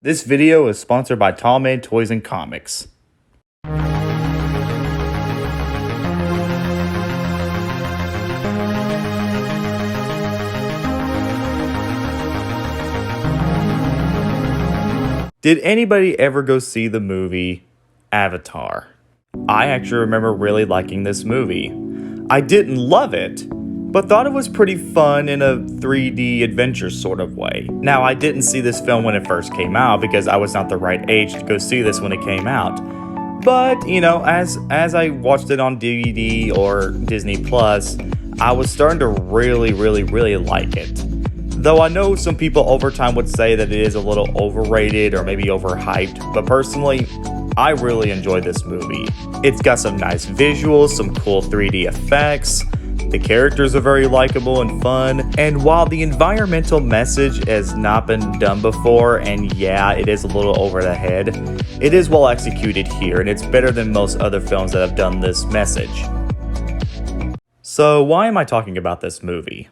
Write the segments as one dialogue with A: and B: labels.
A: This video is sponsored by Tall Man Toys and Comics. Did anybody ever go see the movie Avatar? I actually remember really liking this movie. I didn't love it, but thought it was pretty fun in a 3D adventure sort of way. Now, I didn't see this film when it first came out because I was not the right age to go see this when it came out. But, you know, as I watched it on DVD or Disney Plus, I was starting to really like it. Though I know some people over time would say that it is a little overrated or maybe overhyped, but personally, I really enjoyed this movie. It's got some nice visuals, some cool 3D effects. The characters are very likable and fun, and while the environmental message has not been done before, and yeah, it is a little over the head, it is well executed here, and it's better than most other films that have done this message. So why am I talking about this movie?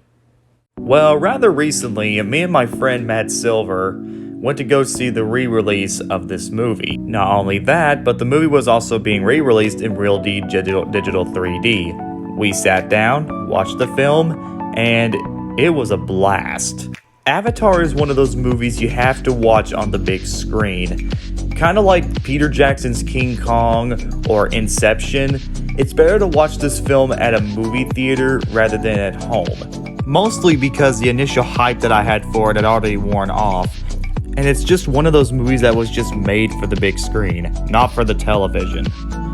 A: Well, rather recently, me and my friend Matt Silver went to go see the re-release of this movie. Not only that, but the movie was also being re-released in real digital 3D. We sat down, watched the film, and it was a blast. Avatar is one of those movies you have to watch on the big screen. Kind of like Peter Jackson's King Kong or Inception, it's better to watch this film at a movie theater rather than at home. Mostly because the initial hype that I had for it had already worn off, and it's just one of those movies that was just made for the big screen, not for the television.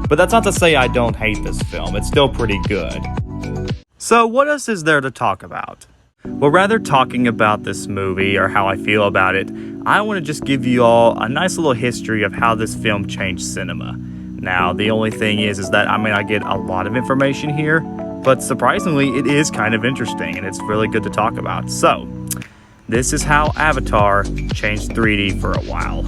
A: But that's not to say I don't hate this film, it's still pretty good. So what else is there to talk about? Well, rather talking about this movie or how I feel about it, I want to just give you all a nice little history of how this film changed cinema. Now, the only thing is that I may not get a lot of information here, but surprisingly, it is kind of interesting and it's really good to talk about. So, this is how Avatar changed 3D for a while.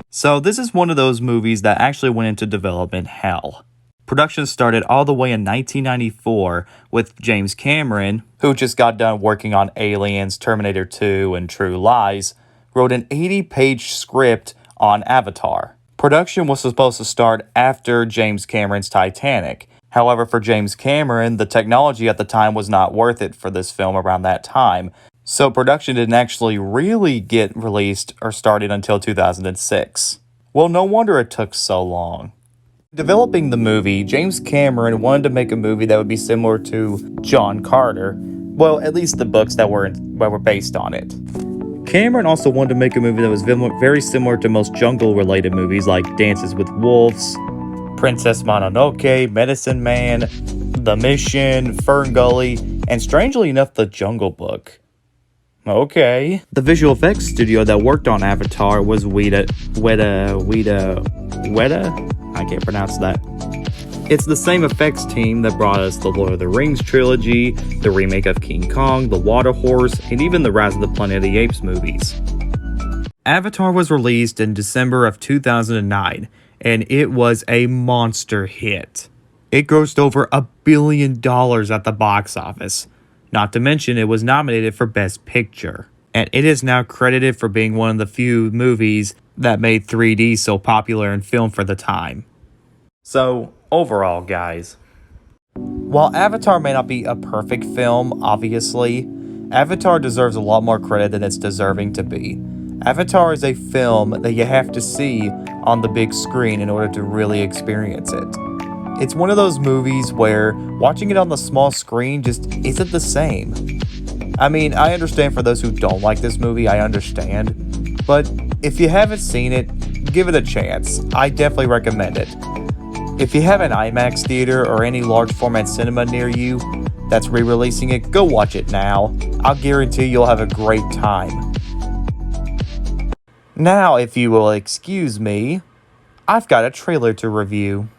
A: So this is one of those movies that actually went into development hell. Production started all the way in 1994 with James Cameron, who just got done working on Aliens, Terminator 2, and True Lies, wrote an 80-page script on Avatar. Production was supposed to start after James Cameron's Titanic. However, for James Cameron, the technology at the time was not worth it for this film around that time. So production didn't actually really get released or started until 2006. Well, no wonder it took so long. Developing the movie, James Cameron wanted to make a movie that would be similar to John Carter. Well, at least the books that were based on it. Cameron also wanted to make a movie that was very similar to most jungle-related movies like Dances with Wolves, Princess Mononoke, Medicine Man, The Mission, Fern Gully, and strangely enough, The Jungle Book. Okay. The visual effects studio that worked on Avatar was Weta? I can't pronounce that. It's the same effects team that brought us the Lord of the Rings trilogy, the remake of King Kong, The Water Horse, and even the Rise of the Planet of the Apes movies. Avatar was released in December of 2009, and it was a monster hit. It grossed over $1 billion at the box office. Not to mention, it was nominated for Best Picture. And it is now credited for being one of the few movies that made 3D so popular in film for the time. So, overall, guys, while Avatar may not be a perfect film, obviously, Avatar deserves a lot more credit than it's deserving to be. Avatar is a film that you have to see on the big screen in order to really experience it. It's one of those movies where watching it on the small screen just isn't the same. I mean, I understand for those who don't like this movie, I understand. But if you haven't seen it, give it a chance. I definitely recommend it. If you have an IMAX theater or any large format cinema near you that's re-releasing it, go watch it now. I'll guarantee you'll have a great time. Now, if you will excuse me, I've got a trailer to review.